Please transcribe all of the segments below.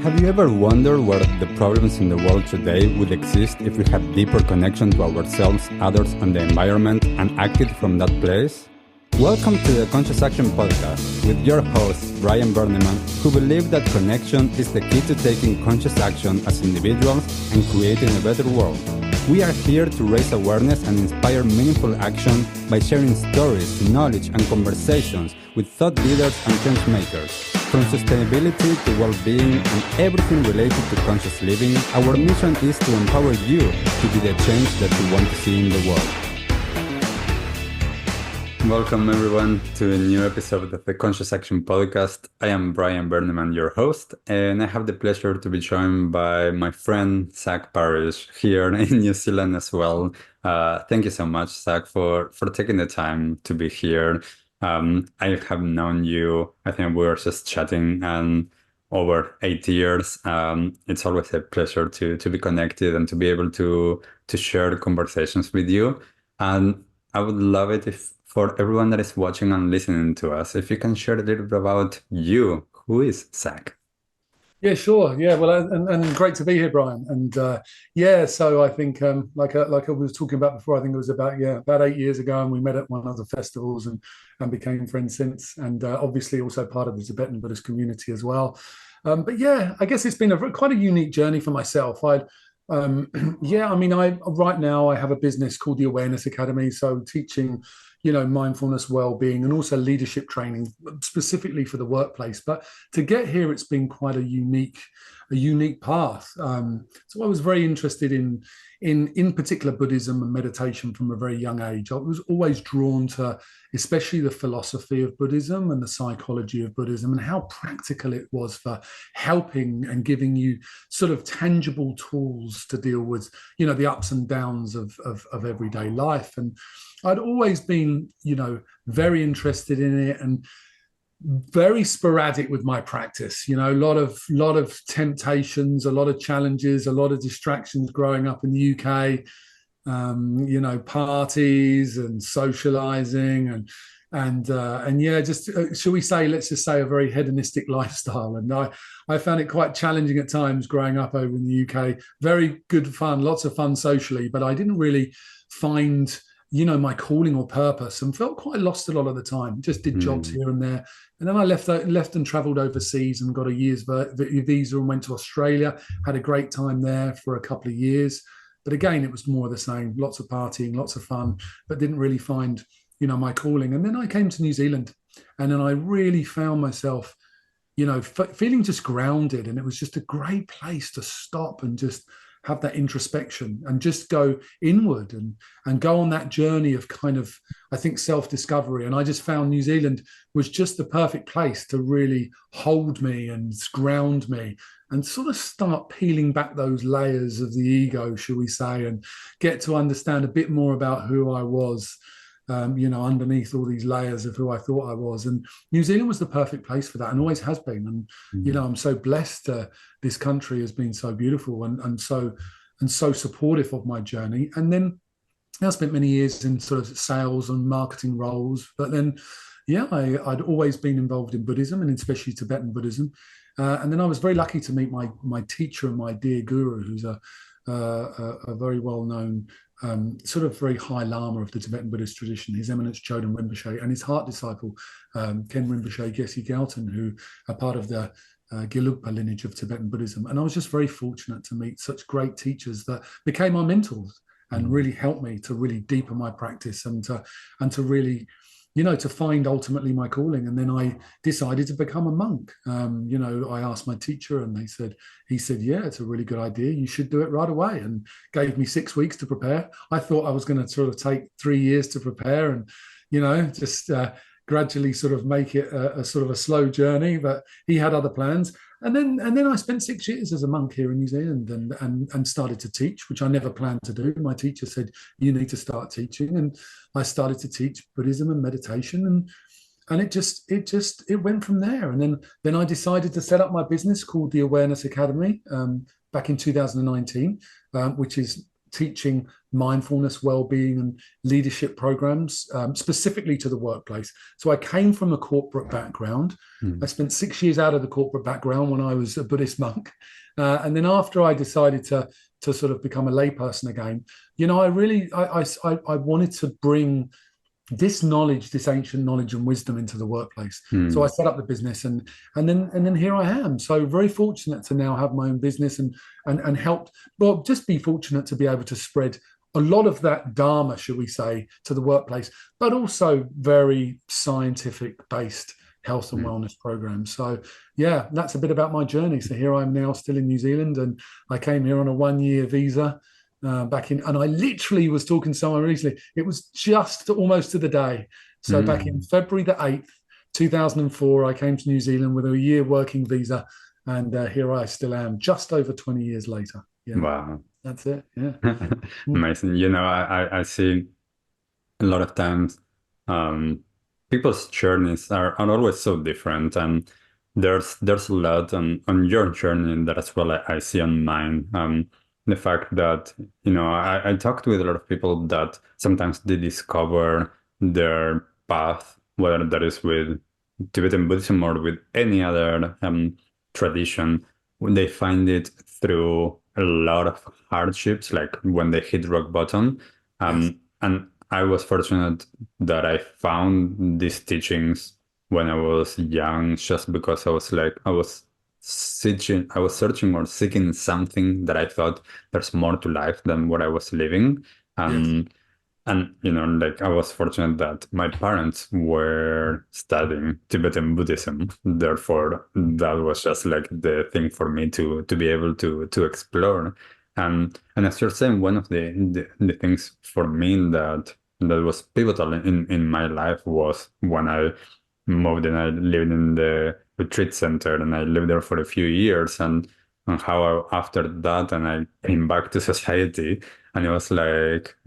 Have you ever wondered where the problems in the world today would exist if we had deeper connection to ourselves, others, and the environment and acted from that place? Welcome to the Conscious Action Podcast with your host, Brian Berneman, who believe that connection is the key to taking conscious action as individuals and creating a better world. We are here to raise awareness and inspire meaningful action by sharing stories, knowledge, and conversations with thought leaders and change makers. From sustainability to well-being and everything related to conscious living, our mission is to empower you to be the change that you want to see in the world. Welcome everyone to a new episode of the Conscious Action Podcast. I am Brian Berneman, your host, and I have the pleasure to be joined by my friend Zac Parish here in New Zealand as well. Thank you so much, Zac, for taking the time to be here. I have known you, I think we were just chatting over 8 years. It's always a pleasure to be connected and to be able to share conversations with you. And I would love it if for everyone that is watching and listening to us, if you can share a little bit about you. Who is Zac? Yeah, sure. Yeah, well, and great to be here, Brian. And so I think like I was talking about before, I think it was about 8 years ago, and we met at one of the festivals and became friends since. And obviously also part of the Tibetan Buddhist community as well. But yeah, I guess it's been quite a unique journey for myself. I right now I have a business called the Awareness Academy, so teaching mindfulness, well-being, and also leadership training specifically for the workplace. But to get here, it's been quite a unique path. So I was very interested in particular Buddhism and meditation from a very young age. I was always drawn to especially the philosophy of Buddhism and the psychology of Buddhism and how practical it was for helping and giving you sort of tangible tools to deal with, the ups and downs of everyday life. And I'd always been, very interested in it and very sporadic with my practice. A lot of temptations, a lot of challenges, a lot of distractions growing up in the UK. Parties and socializing and shall we say, let's just say a very hedonistic lifestyle. And I found it quite challenging at times growing up over in the UK. Very good fun, lots of fun socially, but I didn't really find my calling or purpose, and felt quite lost a lot of the time. Just did jobs here and there. And then I left and traveled overseas and got a year's visa and went to Australia, had a great time there for a couple of years. But again, it was more of the same, lots of partying, lots of fun, but didn't really find, my calling. And then I came to New Zealand, and then I really found myself, feeling just grounded. And it was just a great place to stop and just have that introspection and just go inward and go on that journey of kind of, I think, self-discovery. And I just found New Zealand was just the perfect place to really hold me and ground me and sort of start peeling back those layers of the ego, shall we say, and get to understand a bit more about who I was, underneath all these layers of who I thought I was. And New Zealand was the perfect place for that, and always has been. And, I'm so blessed. This country has been so beautiful and so supportive of my journey. And then I spent many years in sort of sales and marketing roles. But then, I'd always been involved in Buddhism, and especially Tibetan Buddhism. And then I was very lucky to meet my teacher and my dear guru, who's a very well-known sort of very high Lama of the Tibetan Buddhist tradition, His Eminence Choden Rinpoche, and his heart disciple, Ken Rinpoche Geshe Galton, who are part of the Gelugpa lineage of Tibetan Buddhism. And I was just very fortunate to meet such great teachers that became my mentors and really helped me to really deepen my practice and to really, to find ultimately my calling. And then I decided to become a monk. I asked my teacher, and he said, yeah, it's a really good idea. You should do it right away, and gave me 6 weeks to prepare. I thought I was going to sort of take 3 years to prepare and, just gradually sort of make it a sort of a slow journey, but he had other plans. And then I spent 6 years as a monk here in New Zealand and started to teach, which I never planned to do. My teacher said, you need to start teaching. And I started to teach Buddhism and meditation, and it went from there. And then I decided to set up my business called the Awareness Academy back in 2019, which is teaching mindfulness, wellbeing, and leadership programs, specifically to the workplace. So I came from a corporate background. I spent 6 years out of the corporate background when I was a Buddhist monk. And then after I decided to sort of become a layperson again, I wanted to bring this knowledge, this ancient knowledge and wisdom into the workplace. So I set up the business, and then here I am. So very fortunate to now have my own business and help. Well, just be fortunate to be able to spread a lot of that dharma, shall we say, to the workplace, but also very scientific based health and wellness programs. So yeah, that's a bit about my journey. So here I am now, still in New Zealand, and I came here on a 1-year visa. And I literally was talking to someone recently. It was just almost to the day. So back in February the 8th, 2004, I came to New Zealand with a year working visa, and here I still am, just over 20 years later. Yeah. Wow. That's it. Yeah. Amazing. I see a lot of times people's journeys are always so different, and there's a lot on your journey that as well I see on mine. The fact that, I talked with a lot of people that sometimes they discover their path, whether that is with Tibetan Buddhism or with any other tradition, when they find it through a lot of hardships, like when they hit rock bottom. Yes. And I was fortunate that I found these teachings when I was young, just because I was searching or seeking something that I thought there's more to life than what I was living. Yes. And I was fortunate that my parents were studying Tibetan Buddhism. Therefore, that was just like the thing for me to be able to explore. And as you're saying, one of the things for me that was pivotal in my life was when I moved and I lived in the retreat center, and I lived there for a few years, and how after that, and I came back to society, and it was like,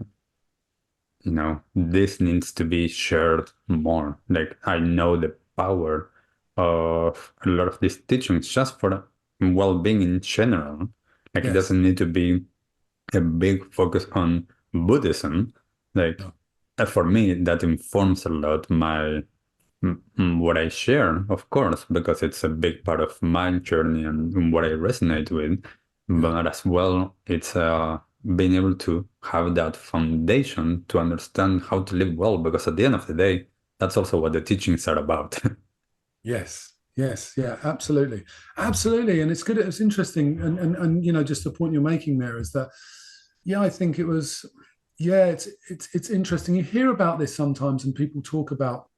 this needs to be shared more. Like, I know the power of a lot of these teachings just for well-being in general. Like, it Yes. doesn't need to be a big focus on Buddhism. Like, for me, that informs a lot what I share, of course, because it's a big part of my journey and what I resonate with. But as well, it's being able to have that foundation to understand how to live well, because at the end of the day, that's also what the teachings are about. Yes. Yes. Yeah. Absolutely. Absolutely. And it's good. It's interesting. And just the point you're making there is that, yeah, I think it was, yeah, it's interesting. You hear about this sometimes, and people talk about,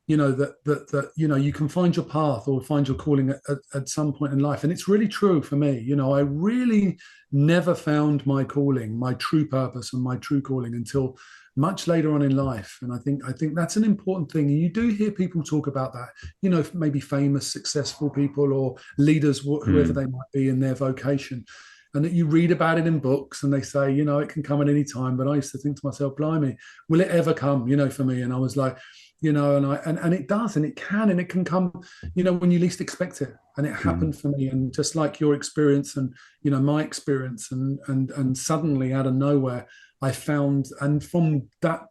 that you can find your path or find your calling at some point in life. And it's really true for me. I really never found my calling, my true purpose and my true calling until much later on in life. And I think that's an important thing. You do hear people talk about that, maybe famous, successful people or leaders, whoever they might be in their vocation. And that you read about it in books, and they say, it can come at any time. But I used to think to myself, blimey, will it ever come, for me? And I was like, and it does, and it can, and it can come, when you least expect it. And it happened for me. And just like your experience and, my experience, and suddenly out of nowhere, I found, and from that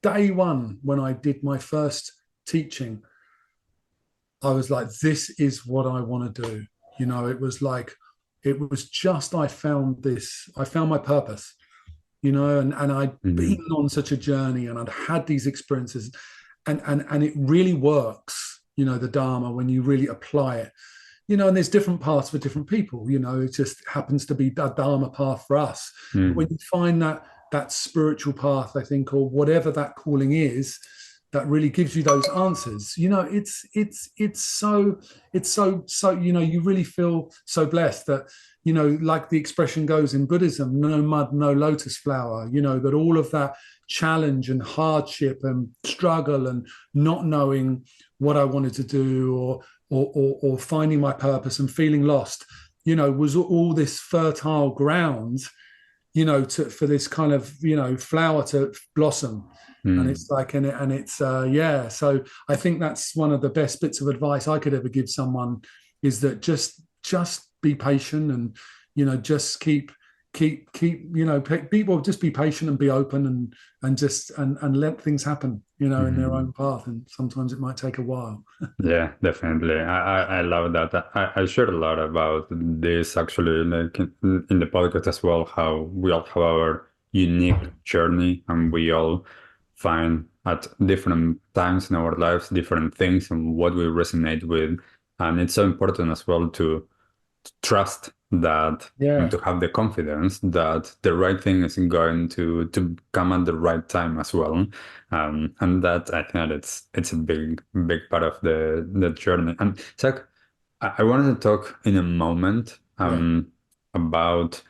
day one, when I did my first teaching, I was like, this is what I want to do. It was just, I found my purpose, and I'd been on such a journey, and I'd had these experiences, and it really works, the Dharma, when you really apply it, and there's different paths for different people, it just happens to be a Dharma path for us. But when you find that spiritual path, I think, or whatever that calling is, that really gives you those answers, it's so you really feel so blessed that, like the expression goes in Buddhism, no mud, no lotus flower, that all of that challenge and hardship and struggle and not knowing what I wanted to do, or finding my purpose and feeling lost, was all this fertile ground, for this kind of, flower to blossom. And it's like, so I think that's one of the best bits of advice I could ever give someone, is that just be patient, and, just keep, people just be patient and be open and just and let things happen, in their Mhm. own path. And sometimes it might take a while. Yeah, definitely. I love that. I shared a lot about this actually, like in the podcast as well, how we all have our unique journey and we all find at different times in our lives different things and what we resonate with. And it's so important as well to trust that and Yeah, to have the confidence that the right thing is going to come at the right time as well. And that I think it's a big part of the journey. And Zach, I wanted to talk in a moment yeah, about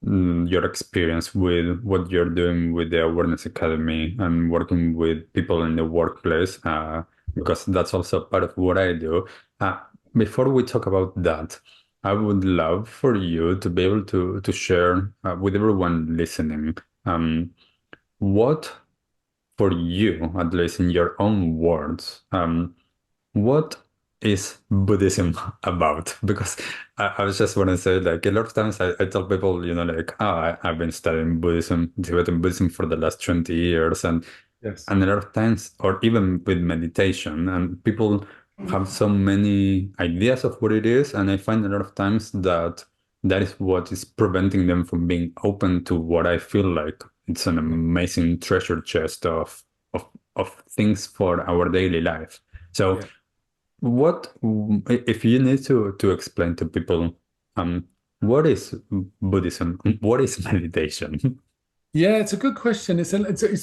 your experience with what you're doing with the Awareness Academy and working with people in the workplace, because that's also part of what I do. Uh, Before we talk about that, I would love for you to be able to share with everyone listening, what for you, at least in your own words, what is Buddhism about? Because I was just want to say, like, a lot of times I tell people, like, oh, I've been studying Buddhism, Tibetan Buddhism for the last 20 years. yes, And a lot of times, or even with meditation, and people have so many ideas of what it is. And I find a lot of times that that is what is preventing them from being open to what I feel like it's an yeah, amazing treasure chest of, of things for our daily life. So, yeah. what if you need to explain to people, what is Buddhism? What is meditation? Yeah, it's a good question. It's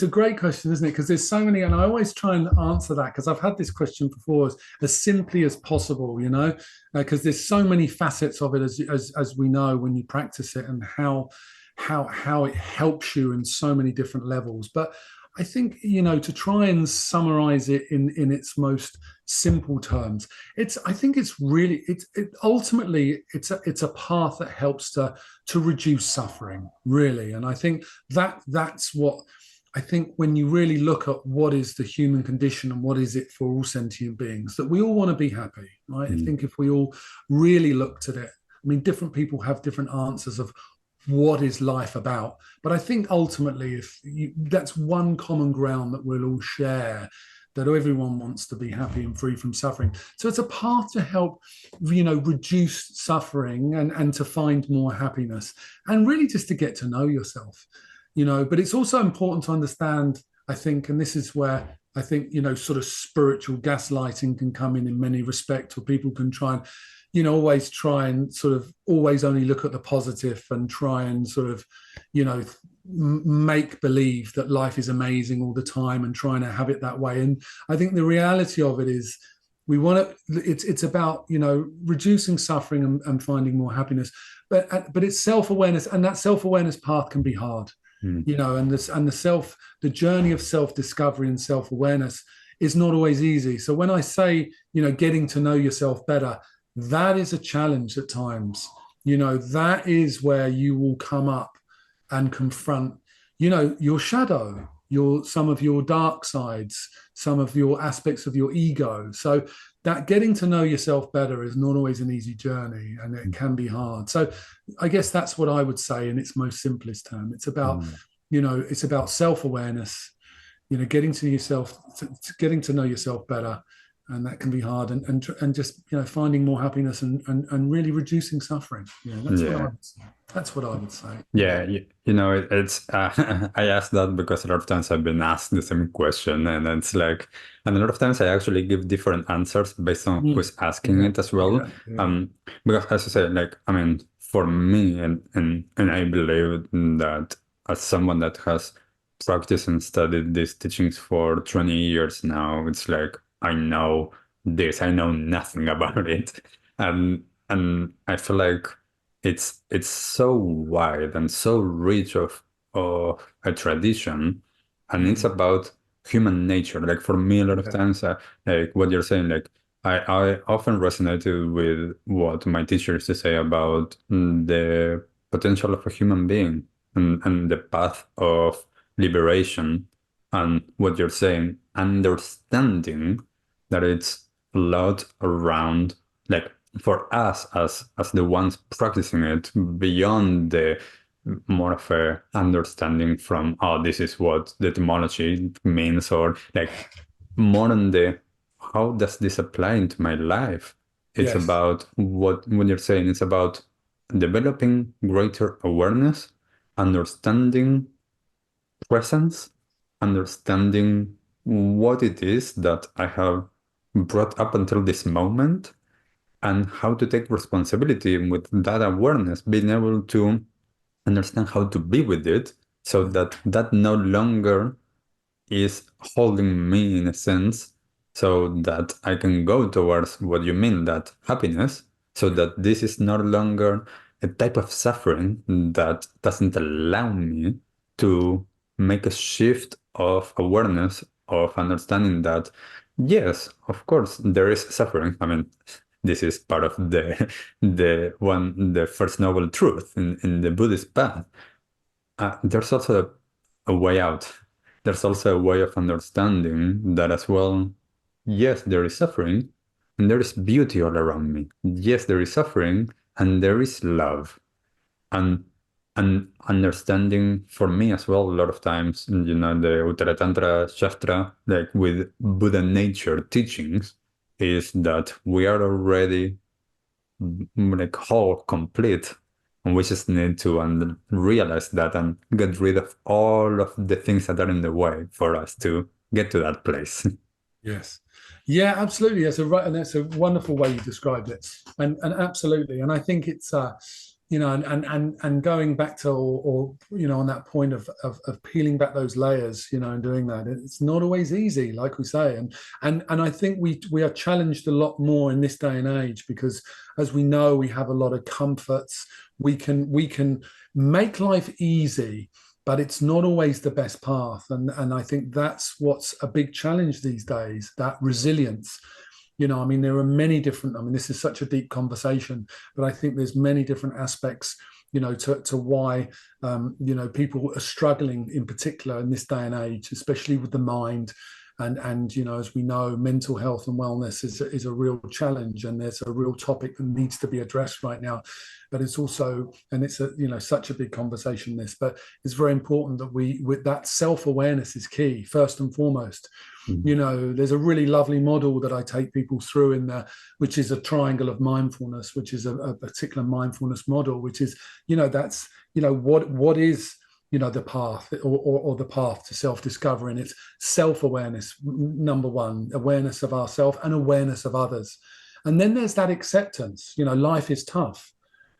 a great question, isn't it? Because there's so many, and I always try and answer that because I've had this question before as simply as possible, because there's so many facets of it as we know when you practice it, and how it helps you in so many different levels. But I think, to try and summarize it in its most simple terms, I think it's really ultimately it's a path that helps to reduce suffering, really. And I think that's what I think when you really look at what is the human condition and what is it for all sentient beings, that we all want to be happy, right? I Mm, think if we all really looked at it, I mean, different people have different answers of what is life about. But I think ultimately, that's one common ground that we'll all share, that everyone wants to be happy and free from suffering. So it's a path to help, reduce suffering and to find more happiness and really just to get to know yourself, But it's also important to understand, I think, and this is where I think, sort of spiritual gaslighting can come in many respects, where people can try and, always try and sort of always only look at the positive and try and sort of, you know, make believe that life is amazing all the time and trying to have it that way. And I think the reality of it is we want to, it's about, reducing suffering and finding more happiness, but it's self-awareness, and that self-awareness path can be hard, mm, the journey of self-discovery and self-awareness is not always easy. So when I say, getting to know yourself better, that is a challenge at times. That is where you will come up and confront, your shadow, some of your dark sides, some of your aspects of your ego. So that getting to know yourself better is not always an easy journey, and it can be hard. So I guess that's what I would say in its most simplest term. mm. It's about self-awareness, getting to know yourself better, and that can be hard, and just, finding more happiness and really reducing suffering. Yeah. That's what I would say. Yeah. Yeah, it's I asked that because a lot of times I've been asked the same question, and it's like, and a lot of times I actually give different answers based on Mm. who's asking Yeah, it as well. yeah, yeah, Um, because as I said, like, I mean, for me, and I believe that as someone that has practiced and studied these teachings for 20 years now, it's like I know this, I know nothing about it, and I feel like it's so wide and so rich of a tradition, and it's mm, about human nature. Like for me, a lot of yeah, times, like what you're saying, like I often resonated with what my teacher used to say about the potential of a human being and the path of liberation, and what you're saying, understanding that it's a lot around, like, for us as the ones practicing it, beyond more of a understanding from, oh, this is what the etymology means, or like more on the how does this apply into my life? It's Yes. about what when you're saying it's about developing greater awareness, understanding presence, understanding what it is that I have brought up until this moment, and how to take responsibility with that awareness, being able to understand how to be with it so that that no longer is holding me in a sense, so that I can go towards what you mean, that happiness, so that this is no longer a type of suffering that doesn't allow me to make a shift of awareness, of understanding that, yes, of course, there is suffering. I mean, this is part of the first noble truth in the Buddhist path. There's also a way out. There's also a way of understanding that as well. Yes, there is suffering, and there is beauty all around me. Yes, there is suffering, and there is love. And understanding for me as well, a lot of times, the Uttara Tantra Shastra, like with Buddha nature teachings, is that we are already like whole, complete, and we just need to realize that and get rid of all of the things that are in the way for us to get to that place. Yes. Yeah, absolutely. That's a wonderful way you described it. And absolutely. And I think it's and going back to or on that point of peeling back those layers, and doing that. It's not always easy, like we say. And I think we are challenged a lot more in this day and age because as we know, we have a lot of comforts. We can make life easy, but it's not always the best path. And I think that's what's a big challenge these days, that resilience. There are many different, this is such a deep conversation, but I think there's many different aspects, to why, people are struggling in particular in this day and age, especially with the mind. And as we know, mental health and wellness is a real challenge, and there's a real topic that needs to be addressed right now. But it's also, and it's such a big conversation, this, but it's very important that with that self-awareness is key, first and foremost. There's a really lovely model that I take people through in there, which is a triangle of mindfulness, which is a particular mindfulness model, which is, that's, what is, the path or the path to self-discovery. And it's self-awareness, number one, awareness of ourselves and awareness of others. And then there's that acceptance, life is tough.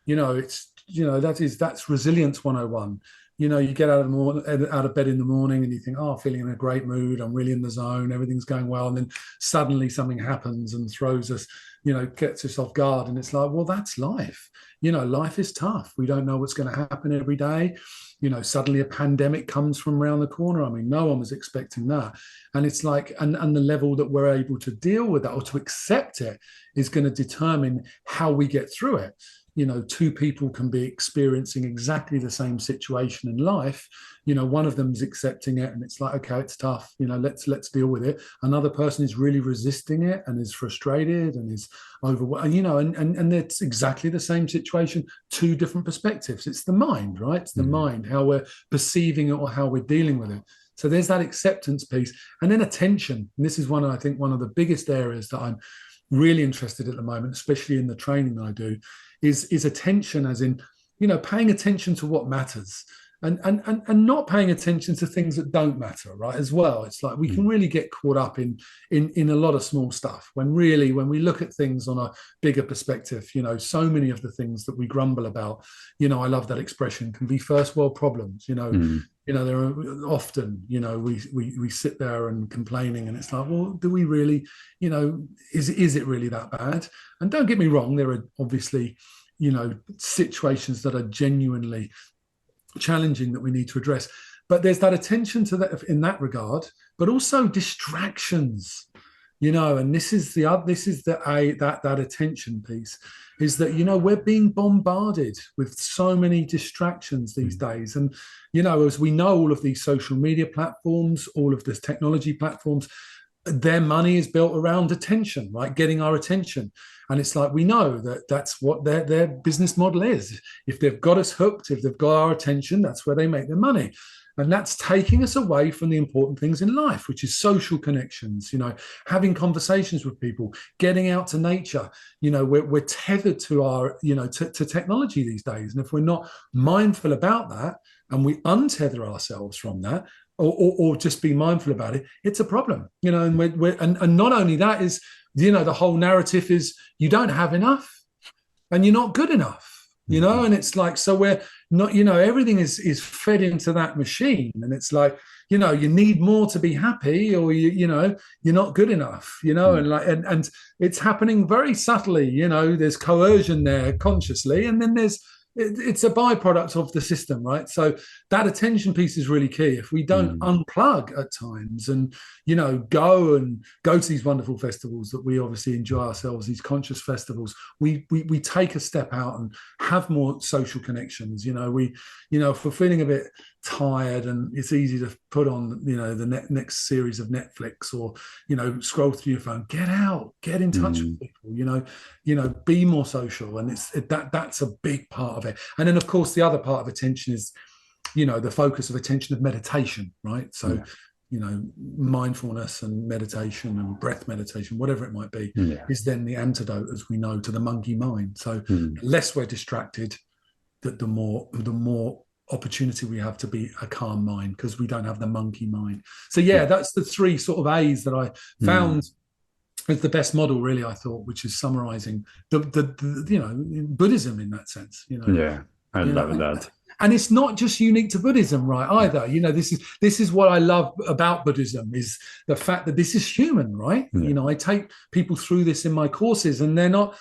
That's resilience 101. You get out of bed in the morning and you think, oh, feeling in a great mood, I'm really in the zone, everything's going well. And then suddenly something happens and throws us, gets us off guard. And it's like, well, that's life. Life is tough. We don't know what's going to happen every day. Suddenly a pandemic comes from around the corner. No one was expecting that. And it's like, and the level that we're able to deal with that or to accept it is going to determine how we get through it. Two people can be experiencing exactly the same situation in life. One of them's accepting it and it's like, okay, it's tough. Let's deal with it. Another person is really resisting it and is frustrated and is overwhelmed, and it's exactly the same situation, two different perspectives. It's the mind, right? It's the mind, how we're perceiving it or how we're dealing with it. So there's that acceptance piece. And then attention. And this is one of the biggest areas that I'm really interested at the moment, especially in the training that I do, is attention, as in, paying attention to what matters and not paying attention to things that don't matter, right? As well. It's like we can really get caught up in a lot of small stuff when we look at things on a bigger perspective, so many of the things that we grumble about, I love that expression, can be first world problems, there are often, we sit there and complaining and it's like, well, do we really, is it really that bad? And don't get me wrong, there are obviously, situations that are genuinely challenging that we need to address. But there's that attention to that in that regard, but also distractions, and this is that attention piece is that, we're being bombarded with so many distractions these days. And, as we know, all of these social media platforms, all of this technology platforms, their money is built around attention, right? Getting our attention. And it's like, we know that that's what their business model is. If they've got us hooked, if they've got our attention, that's where they make their money. And that's taking us away from the important things in life, which is social connections, having conversations with people, getting out to nature. We're tethered to our, to technology these days. And if we're not mindful about that and we untether ourselves from that, or just be mindful about it, it's a problem, and and not only that is, the whole narrative is you don't have enough and you're not good enough. And it's like, so we're not, everything is fed into that machine. And it's like, you need more to be happy, or you're not good enough, and it's happening very subtly. There's coercion there consciously, and then it's a byproduct of the system, right? So that attention piece is really key. If we don't unplug at times and, go to these wonderful festivals that we obviously enjoy ourselves, these conscious festivals, we take a step out and have more social connections. If we're feeling a bit tired and it's easy to put on, the next series of Netflix, or, scroll through your phone, get out, get in touch with people, be more social. And that's a big part of it. And then, of course, the other part of attention is, the focus of attention of meditation, right? So, mindfulness and meditation and breath meditation, whatever it might be, is then the antidote, as we know, to the monkey mind. So the less we're distracted, the more opportunity we have to be a calm mind, because we don't have the monkey mind. So that's the three sort of A's that I found as the best model, really, I thought, which is summarizing the Buddhism in that sense. I love that. And it's not just unique to Buddhism, right, either. This is what I love about Buddhism, is the fact that this is human, right? I take people through this in my courses, and they're not,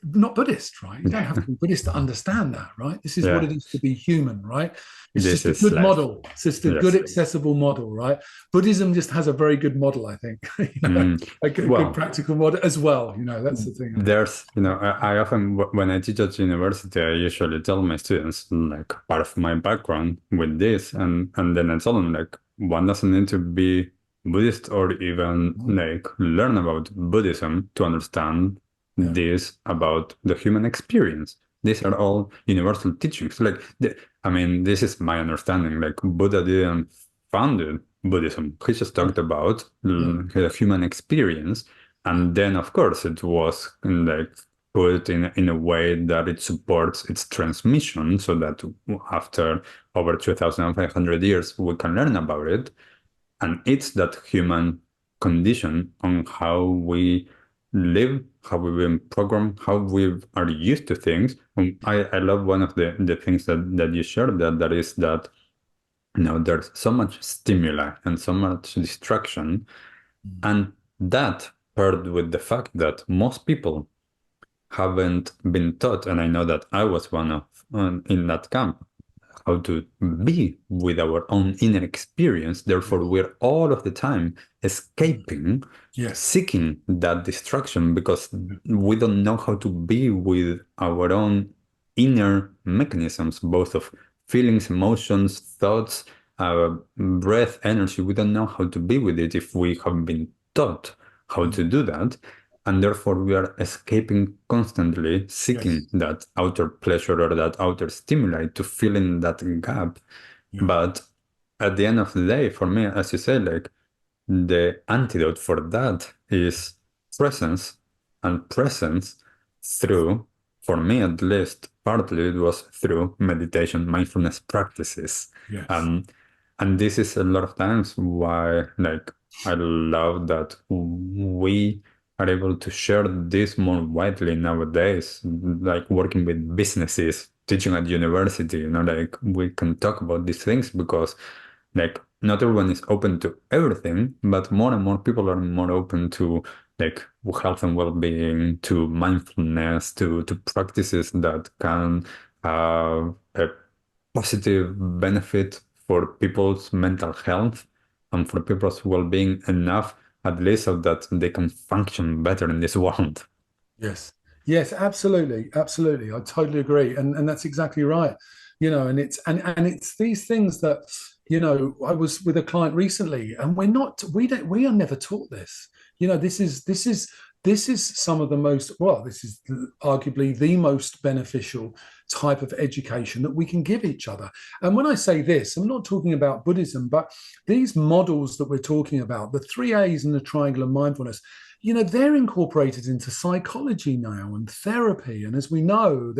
not Buddhist, right? You don't have to be Buddhist to understand that, right? This is what it is to be human, right? It's just a good model. It's just a good, accessible model, right? Buddhism just has a very good model, I think. A good practical model as well. That's the thing. There's, I often, when I teach at university, I usually tell my students, like, part of my background with this, and then I tell them, like, one doesn't need to be Buddhist or even like learn about Buddhism to understand this about the human experience. These are all universal teachings. Like, this is my understanding. Like, Buddha didn't found Buddhism. He just talked about the human experience, and then, of course, it was like put in a way that it supports its transmission, so that after over 2,500 years, we can learn about it. And it's that human condition on how we live, how we've been programmed, how we are used to things. And I love one of the things that you shared, that is that, there's so much stimuli and so much distraction. And that paired with the fact that most people haven't been taught, and I know that I was one of in that camp, how to be with our own inner experience. Therefore, we're all of the time escaping, seeking that distraction, because we don't know how to be with our own inner mechanisms, both of feelings, emotions, thoughts, breath, energy. We don't know how to be with it if we haven't been taught how to do that. And therefore, we are escaping constantly, seeking that outer pleasure or that outer stimuli to fill in that gap. But at the end of the day, for me, as you say, like, the antidote for that is presence, and presence through, for me at least, partly it was through meditation, mindfulness practices. And this is a lot of times why, like, I love that we are able to share this more widely nowadays, like working with businesses, teaching at university, like, we can talk about these things, because, like, not everyone is open to everything, but more and more people are more open to, like, health and well-being, to mindfulness, to practices that can have a positive benefit for people's mental health and for people's well-being enough, at least, so that they can function better in this world. Yes, absolutely. I totally agree. And that's exactly right. And it's these things that, I was with a client recently, and we are never taught this. This is some of the most, well, this is arguably the most beneficial type of education that we can give each other. And when I say this, I'm not talking about Buddhism, but these models that we're talking about, the 3 A's and the triangle of mindfulness, they're incorporated into psychology now and therapy. And as we know,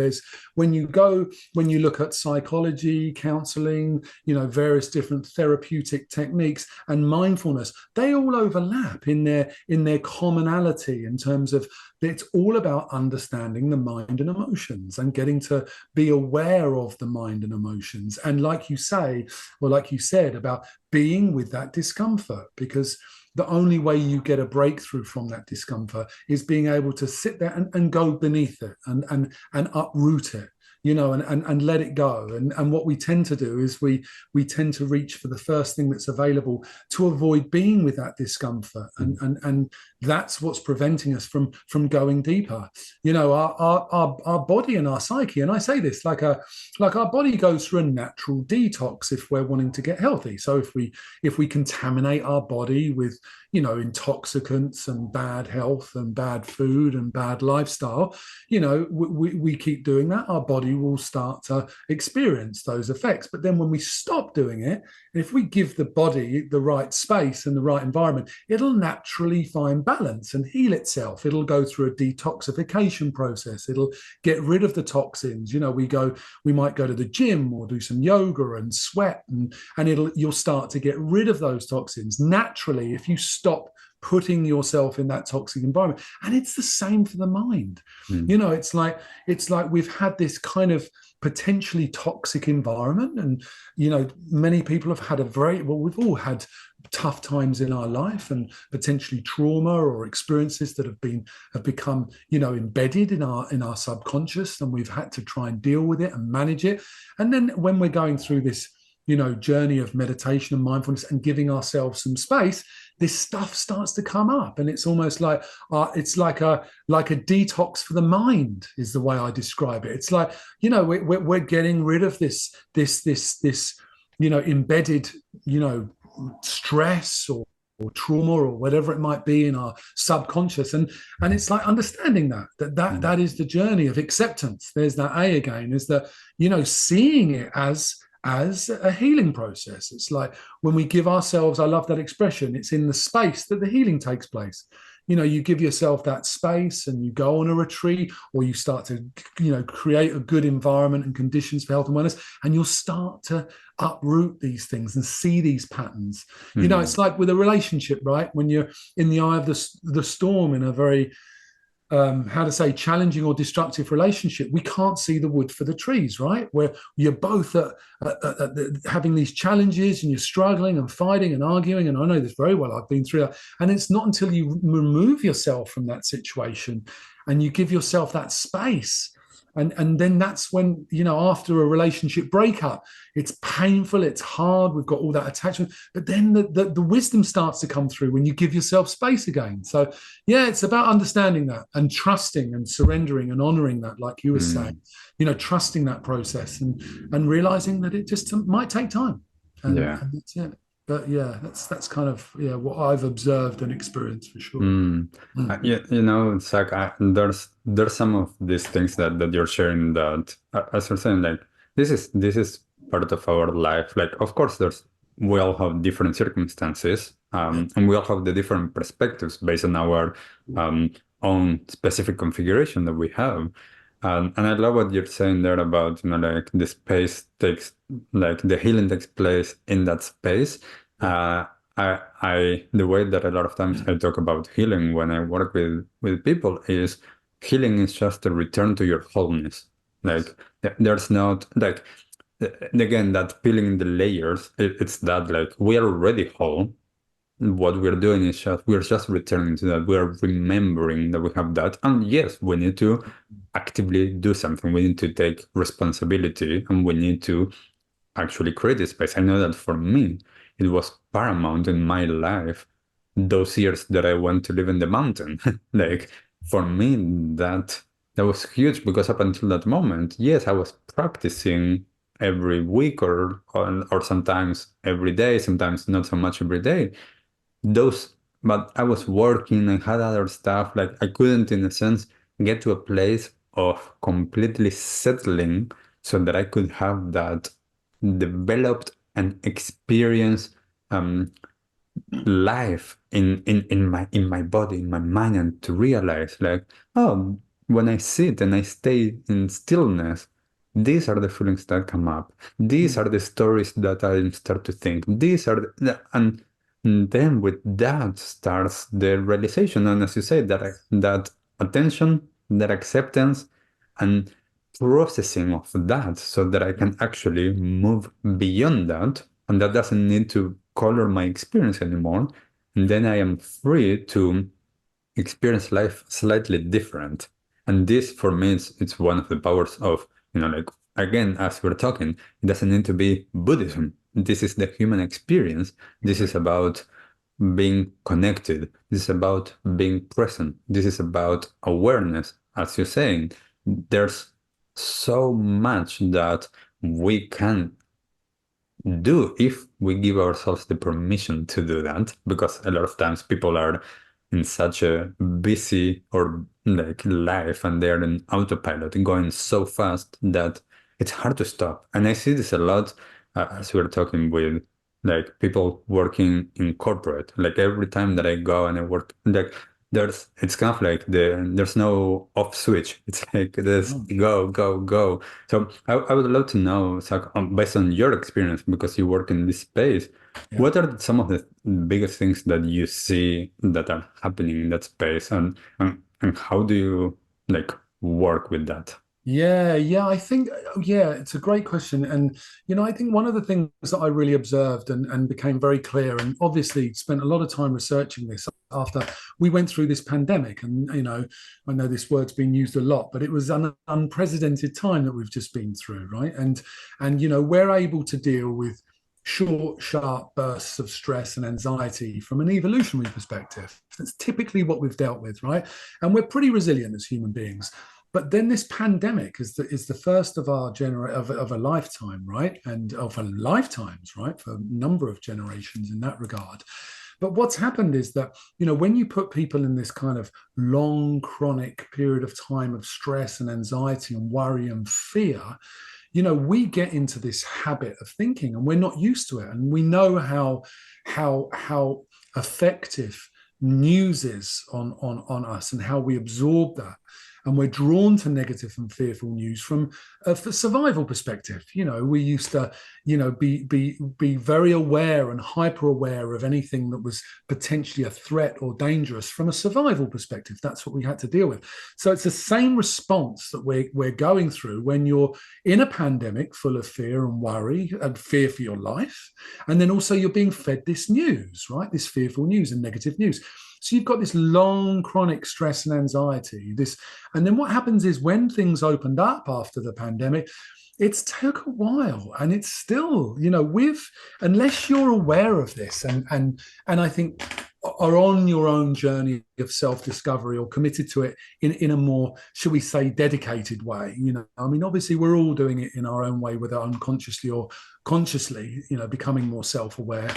when you look at psychology, counseling, various different therapeutic techniques and mindfulness, they all overlap in their commonality in terms of it's all about understanding the mind and emotions and getting to be aware of the mind and emotions. And like you say, or like you said, about being with that discomfort, because the only way you get a breakthrough from that discomfort is being able to sit there and go beneath it and uproot it, and let it go. And what we tend to do is we tend to reach for the first thing that's available to avoid being with that discomfort. And that's what's preventing us from going deeper. Our body and our psyche, and I say this like our body goes through a natural detox if we're wanting to get healthy. So if we contaminate our body with intoxicants and bad health and bad food and bad lifestyle, we keep doing that, our body will start to experience those effects. But then when we stop doing it, if we give the body the right space and the right environment, it'll naturally find balance and heal itself. It'll go through a detoxification process. It'll get rid of the toxins. We might go to the gym or do some yoga and sweat, and you'll start to get rid of those toxins naturally if you stop putting yourself in that toxic environment. And it's the same for the mind. It's like we've had this kind of potentially toxic environment, and many people have had we've all had tough times in our life and potentially trauma or experiences that have become embedded in our subconscious, and we've had to try and deal with it and manage it. And then when we're going through this journey of meditation and mindfulness and giving ourselves some space, this stuff starts to come up, and it's almost like it's like a detox for the mind is the way I describe it. It's like we're getting rid of this embedded stress or trauma or whatever it might be in our subconscious, and it's like understanding that is the journey of acceptance. There's that A again, is that seeing it as a healing process. It's like when we give ourselves, I love that expression, it's in the space that the healing takes place. You give yourself that space and you go on a retreat, or you start to create a good environment and conditions for health and wellness, and you'll start to uproot these things and see these patterns. It's like with a relationship, right? When you're in the eye of the storm in a very challenging or destructive relationship, we can't see the wood for the trees, right? Where you're both having these challenges and you're struggling and fighting and arguing. And I know this very well. I've been through that. And it's not until you remove yourself from that situation and you give yourself that space. And then that's when, after a relationship breakup, it's painful, it's hard, we've got all that attachment, but then the wisdom starts to come through when you give yourself space again. So yeah, it's about understanding that and trusting and surrendering and honoring that, like you were saying, trusting that process and realizing that it just might take time. And that's it. But yeah, that's kind of what I've observed and experienced for sure. Zac, there's some of these things that you're sharing that, as you're saying, like this is part of our life. Like, of course, we all have different circumstances, and we all have the different perspectives based on our own specific configuration that we have. And I love what you're saying there about, like the space takes, like the healing takes place in that space. The way that a lot of times I talk about healing when I work with people is healing is just a return to your wholeness. Like there's not like, again, that peeling the layers, it's that like we are already whole. What we're doing is we're just returning to that. We're remembering that we have that. And yes, we need to actively do something. We need to take responsibility and we need to actually create a space. I know that for me, it was paramount in my life, those years that I went to live in the mountain. Like for me, that was huge because up until that moment, yes, I was practicing every week or sometimes every day, sometimes not so much every day. But I was working and had other stuff. Like I couldn't, in a sense, get to a place of completely settling so that I could have that developed and experienced life in my body, in my mind, and to realize like, oh, when I sit and I stay in stillness, these are the feelings that come up. These are the stories that I start to think. These are and then with that starts the realization. And as you say, that attention, that acceptance, and processing of that so that I can actually move beyond that. And that doesn't need to color my experience anymore. And then I am free to experience life slightly different. And this, for me, it's one of the powers of, like, again, as we're talking, it doesn't need to be Buddhism. This is the human experience. This is about being connected. This is about being present. This is about awareness. As you're saying, there's so much that we can do if we give ourselves the permission to do that, because a lot of times people are in such a busy or like life and they're in autopilot going so fast that it's hard to stop. And I see this a lot as we're talking with like people working in corporate. Like every time that I go and I work, like it's kind of like there's no off switch. It's like this go, go, go. So I would love to know, Zac, based on your experience, because you work in this space, what are some of the biggest things that you see that are happening in that space, and how do you like work with that? Yeah, I think, it's a great question. And, I think one of the things that I really observed and became very clear, and obviously spent a lot of time researching this after we went through this pandemic. And, I know this word's been used a lot, but it was an unprecedented time that we've just been through, right? And, we're able to deal with short, sharp bursts of stress and anxiety from an evolutionary perspective. That's typically what we've dealt with, right? And we're pretty resilient as human beings. But then this pandemic is the first of our of a lifetime, right? And of a lifetimes, right? For a number of generations in that regard. But what's happened is that, when you put people in this kind of long, chronic period of time of stress and anxiety and worry and fear, we get into this habit of thinking and we're not used to it. And we know how effective news is on us and how we absorb that. And we're drawn to negative and fearful news from a survival perspective. We used to, be very aware and hyper aware of anything that was potentially a threat or dangerous from a survival perspective. That's what we had to deal with. So it's the same response that we're going through when you're in a pandemic full of fear and worry and fear for your life. And then also you're being fed this news, right? This fearful news and negative news. So you've got this long chronic stress and anxiety, and then what happens is when things opened up after the pandemic, it's took a while, and it's still, unless you're aware of this and I think are on your own journey of self-discovery or committed to it in a more, shall we say, dedicated way. Obviously we're all doing it in our own way, whether unconsciously or consciously, becoming more self-aware.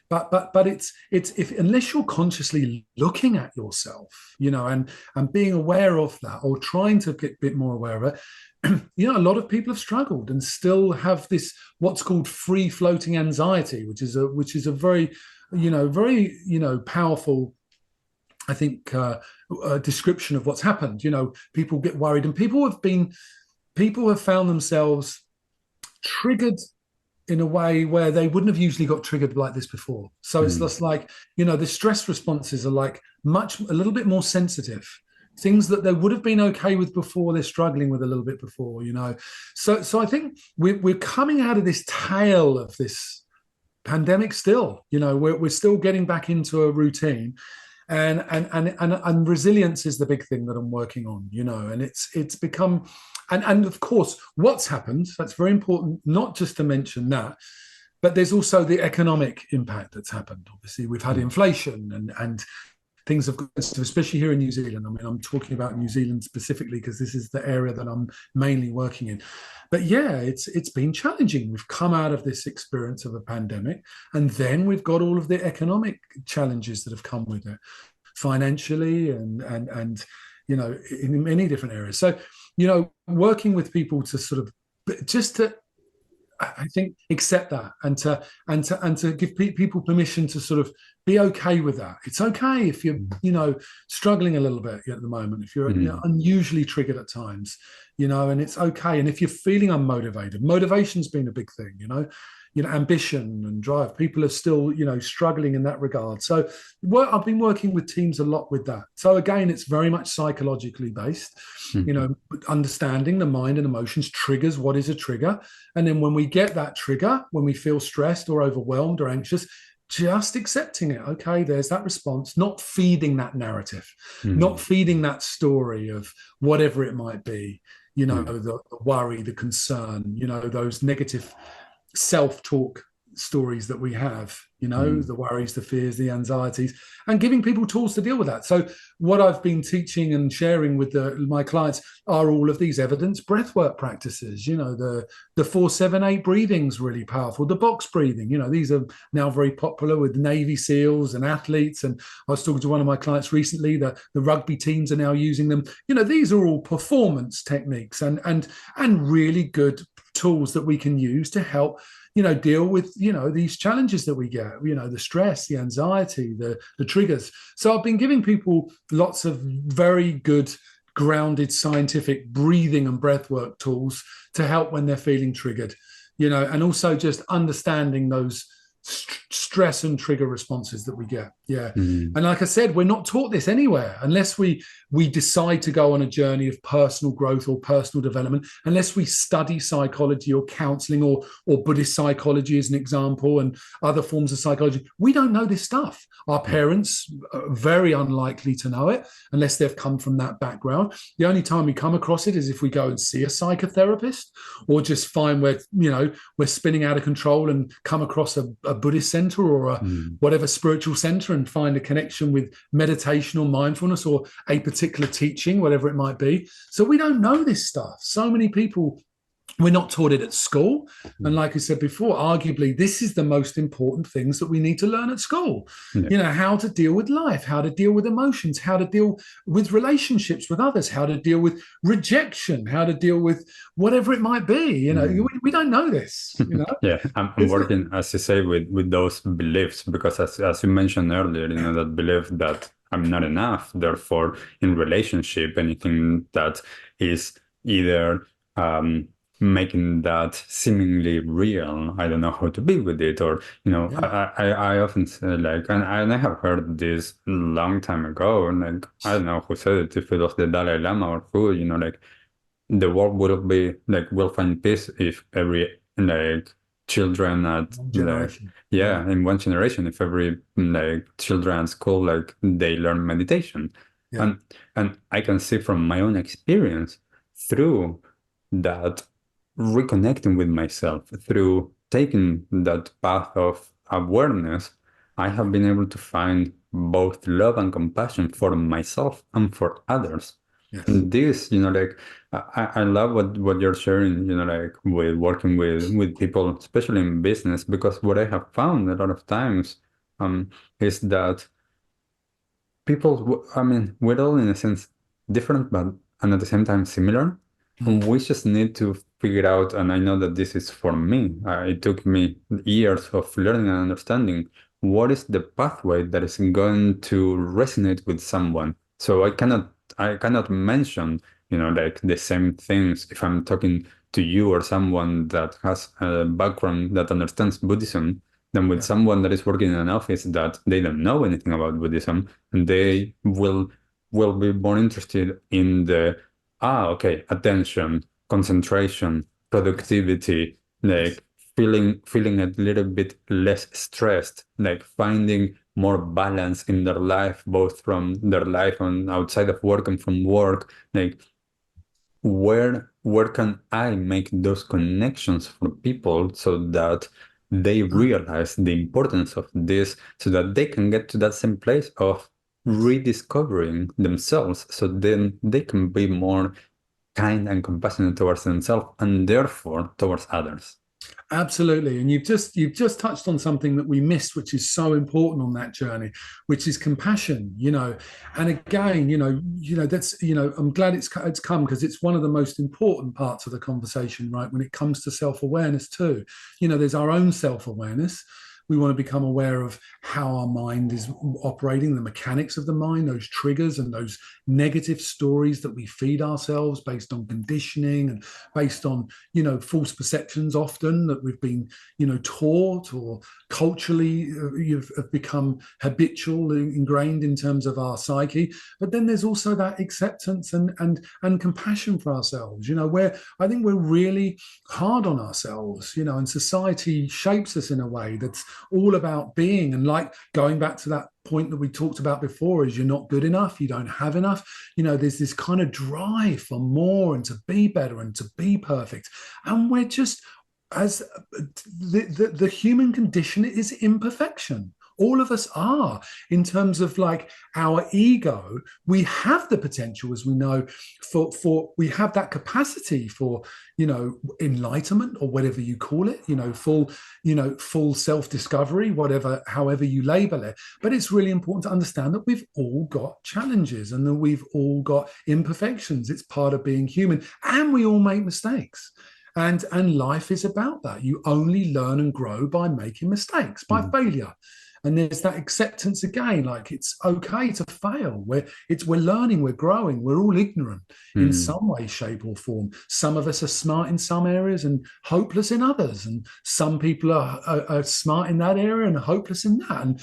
But it's if unless you're consciously looking at yourself, and being aware of that, or trying to get a bit more aware of it, a lot of people have struggled and still have this what's called free floating anxiety, which is a very powerful, I think, description of what's happened. People get worried, and people have found themselves triggered in a way where they wouldn't have usually got triggered like this before. So it's just like, the stress responses are like a little bit more sensitive. Things that they would have been okay with before, they're struggling with a little bit before, So I think we're coming out of this tail of this pandemic still. We're still getting back into a routine. And resilience is the big thing that I'm working on, and it's become, and of course, what's happened, that's very important, not just to mention that, but there's also the economic impact that's happened. Obviously, we've had inflation and things have got, especially here in New Zealand. I mean, I'm talking about New Zealand specifically because this is the area that I'm mainly working in. But yeah, it's been challenging. We've come out of this experience of a pandemic, and then we've got all of the economic challenges that have come with it, financially and in many different areas. So working with people to sort of just to, I think, accept that and to give people permission to sort of be okay with that. It's okay if you're struggling a little bit at the moment, if you're unusually triggered at times, and it's okay. And if you're feeling unmotivated, motivation's been a big thing, ambition and drive. People are still, struggling in that regard. So I've been working with teams a lot with that. So again, it's very much psychologically based, understanding the mind and emotions, triggers, what is a trigger? And then when we get that trigger, when we feel stressed or overwhelmed or anxious, just accepting it. Okay, there's that response, not feeding that narrative, not feeding that story of whatever it might be, the worry, the concern, those negative self-talk stories that we have, the worries, the fears, the anxieties, and giving people tools to deal with that. So what I've been teaching and sharing with my clients are all of these evidence breathwork practices. The 4-7-8 breathing's really powerful. The box breathing, these are now very popular with Navy SEALs and athletes. And I was talking to one of my clients recently, the rugby teams are now using them. These are all performance techniques and really good tools that we can use to help deal with these challenges that we get, the stress, the anxiety, the triggers. So I've been giving people lots of very good grounded scientific breathing and breathwork tools to help when they're feeling triggered, and also just understanding those stress and trigger responses that we get. And like I said, we're not taught this anywhere unless we decide to go on a journey of personal growth or personal development, unless we study psychology or counseling or Buddhist psychology as an example, and other forms of psychology. We don't know this stuff. Our parents are very unlikely to know it unless they've come from that background. The only time we come across it is if we go and see a psychotherapist, or just find we're spinning out of control and come across a Buddhist center or a whatever spiritual center and find a connection with meditation or mindfulness or a particular teaching, whatever it might be. So we don't know this stuff. So many people, we're not taught it at school. And like I said before, arguably, this is the most important things that we need to learn at school. How to deal with life, how to deal with emotions, how to deal with relationships with others, how to deal with rejection, how to deal with whatever it might be. We don't know this. I'm working, as you say, with those beliefs, because as you mentioned earlier, that belief that I'm not enough. Therefore, in relationship, anything that is either making that seemingly real, I don't know how to be with it, or I often say, like, and I have heard this long time ago, and like, I don't know who said it, if it was the Dalai Lama or who, like, the world would be like, will find peace if every children at in one generation, if every children at school, like, they learn meditation. And I can see from my own experience through that, reconnecting with myself, through taking that path of awareness, I have been able to find both love and compassion for myself and for others. And this, I love what you're sharing, with working with people, especially in business, because what I have found a lot of times is that people, we're all in a sense different, but and at the same time similar. And we just need to figure out, and I know that this is for me, it took me years of learning and understanding what is the pathway that is going to resonate with someone. So I cannot mention, the same things if I'm talking to you or someone that has a background that understands Buddhism, than with someone that is working in an office that they don't know anything about Buddhism, and they will be more interested in the attention, concentration, productivity, like feeling a little bit less stressed, like finding more balance in their life, both from their life and outside of work and from work. Like, where can I make those connections for people so that they realize the importance of this, so that they can get to that same place of rediscovering themselves so then they can be more kind and compassionate towards themselves and therefore towards others. Absolutely. And you've just touched on something that we missed, which is so important on that journey, which is compassion, And again, that's, I'm glad it's come, because it's one of the most important parts of the conversation, right? When it comes to self-awareness too. There's our own self-awareness. We want to become aware of how our mind is operating, the mechanics of the mind, those triggers and those negative stories that we feed ourselves based on conditioning and based on, false perceptions often that we've been, taught or culturally have become habitual, ingrained in terms of our psyche. But then there's also that acceptance and compassion for ourselves, where I think we're really hard on ourselves, and society shapes us in a way that's all about being, and like going back to that point that we talked about before, is you're not good enough, you don't have enough. There's this kind of drive for more and to be better and to be perfect, and we're just, as the human condition is imperfection. All of us are, in terms of like our ego. We have the potential, as we know, for we have that capacity for, enlightenment, or whatever you call it, full self-discovery, however you label it. But it's really important to understand that we've all got challenges and that we've all got imperfections. It's part of being human, and we all make mistakes. And life is about that. You only learn and grow by making mistakes, by failure. And there's that acceptance again, like it's okay to fail. We're learning, we're growing, we're all ignorant in some way, shape, or form. Some of us are smart in some areas and hopeless in others. And some people are smart in that area and hopeless in that. And,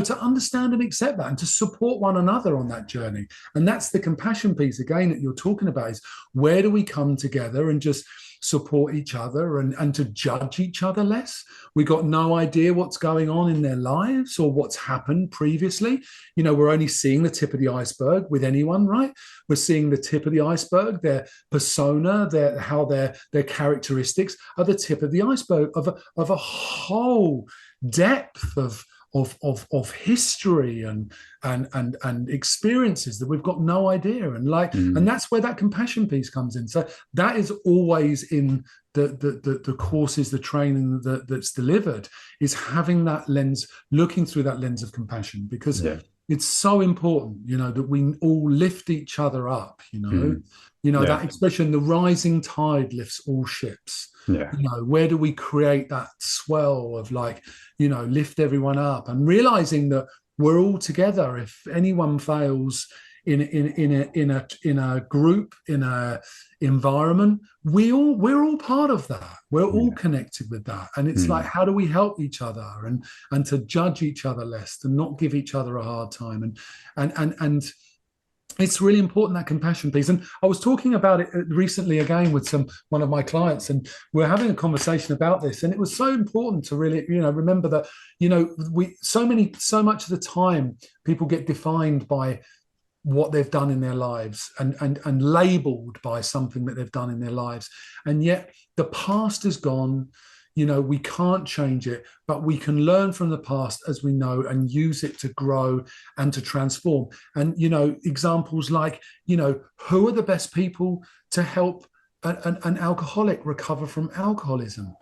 to understand and accept that and to support one another on that journey. And that's the compassion piece again that you're talking about, is where do we come together and just support each other and to judge each other less. We got no idea what's going on in their lives or what's happened previously. We're only seeing the tip of the iceberg with anyone, right? We're seeing the tip of the iceberg. Their persona, their characteristics are the tip of the iceberg of a whole depth of history and experiences that we've got no idea, and that's where that compassion piece comes in. So that is always in the courses, the training that's delivered, is having that lens, looking through that lens of compassion, because it's so important, that we all lift each other up. That expression, the rising tide lifts all ships. Where do we create that swell of lift everyone up, and realizing that we're all together. If anyone fails in a group, in a environment, we're all part of that. We're all connected with that. And it's like, how do we help each other and to judge each other less, and not give each other a hard time, and it's really important, that compassion piece. And I was talking about it recently again with one of my clients, and we're having a conversation about this. And it was so important to really, remember that, so much of the time people get defined by what they've done in their lives and labeled by something that they've done in their lives. And yet the past is gone. We can't change it, but we can learn from the past, as we know, and use it to grow and to transform. And, examples like, who are the best people to help an alcoholic recover from alcoholism?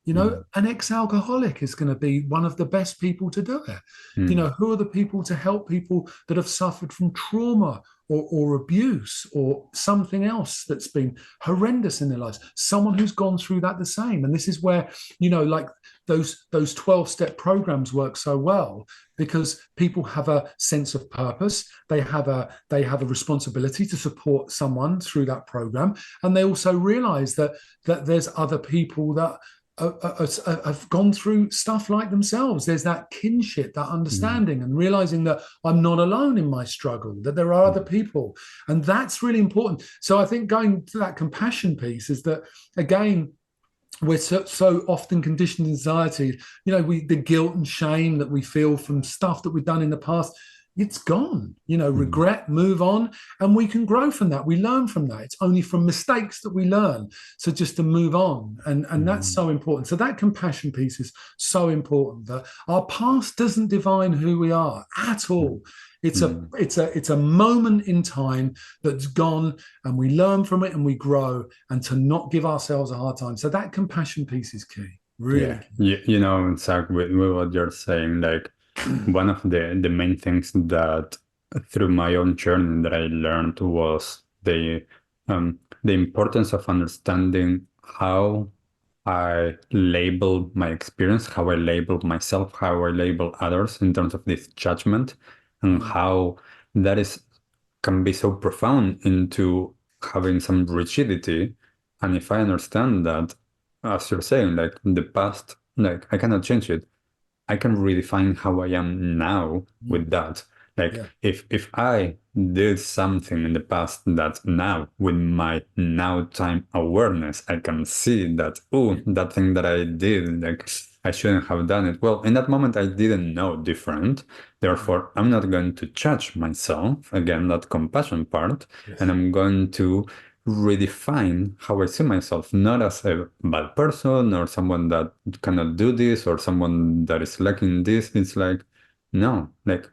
An ex-alcoholic is going to be one of the best people to do it. Who are the people to help people that have suffered from trauma or abuse or something else that's been horrendous in their lives? Someone who's gone through that the same. And this is where, like those 12-step programs work so well, because people have a sense of purpose. They have a responsibility to support someone through that program. And they also realize that there's other people that have gone through stuff like themselves. There's that kinship, that understanding, and realizing that I'm not alone in my struggle, that there are other people. And that's really important. So I think going to that compassion piece is that, again, we're so often conditioned in society, the guilt and shame that we feel from stuff that we've done in the past. it's gone. Regret, move on, and we can grow from that. We learn from that. It's only from mistakes that we learn. So just to move on, and that's so important. So that compassion piece is so important. That our past doesn't define who we are at all. It's a moment in time that's gone, and we learn from it and we grow, and to not give ourselves a hard time. So that compassion piece is key. Really Yeah, key. Zach, with what you're saying, like one of the main things that through my own journey that I learned was the importance of understanding how I label my experience, how I label myself, how I label others in terms of this judgment, and how that is can be so profound into having some rigidity. And if I understand that, as you're saying, like the past, like I cannot change it. I can redefine how I am now with that. Like Yeah. if I did something in the past that now with my now time awareness, I can see that, oh, that thing that I did, like I shouldn't have done it. Well, in that moment I didn't know different. Therefore, I'm not going to judge myself, again, that compassion part, and Yes. I'm going to redefine how I see myself, not as a bad person or someone that cannot do this or someone that is lacking this. It's like, no, like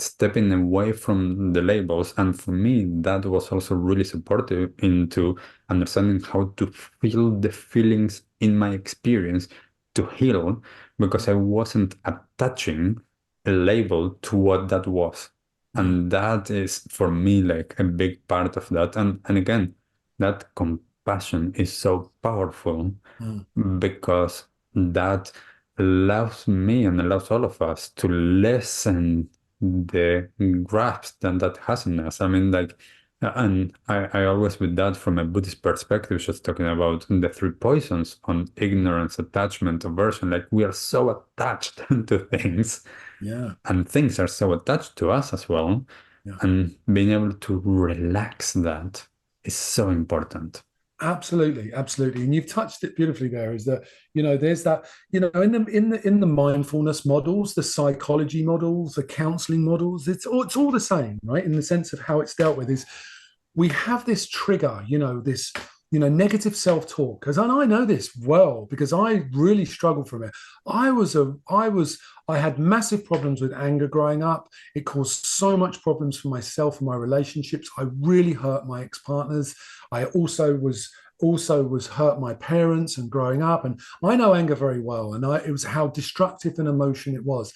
stepping away from the labels. And for me, that was also really supportive into understanding how to feel the feelings in my experience to heal, because I wasn't attaching a label to what that was. And that is for me like a big part of that. And again, that compassion is so powerful Mm. because that allows me and allows all of us to lessen the grasp that has in us. I mean, like, and I always with that from a Buddhist perspective, just talking about the three poisons on ignorance, attachment, aversion. Like we are so attached to things, Yeah. and things are so attached to us as well. Yeah. And being able to relax that is so important. Absolutely, absolutely, and you've touched it beautifully. There is that there's that in the mindfulness models, the psychology models, the counseling models. It's all the same, right? In the sense of how it's dealt with is we have this trigger, this negative self-talk. Because and I know this well because I really struggled from it. I had massive problems with anger growing up. It caused so much problems for myself and my relationships. I really hurt my ex-partners. I also was hurt my parents and growing up. And I know anger very well. And it was how destructive an emotion it was.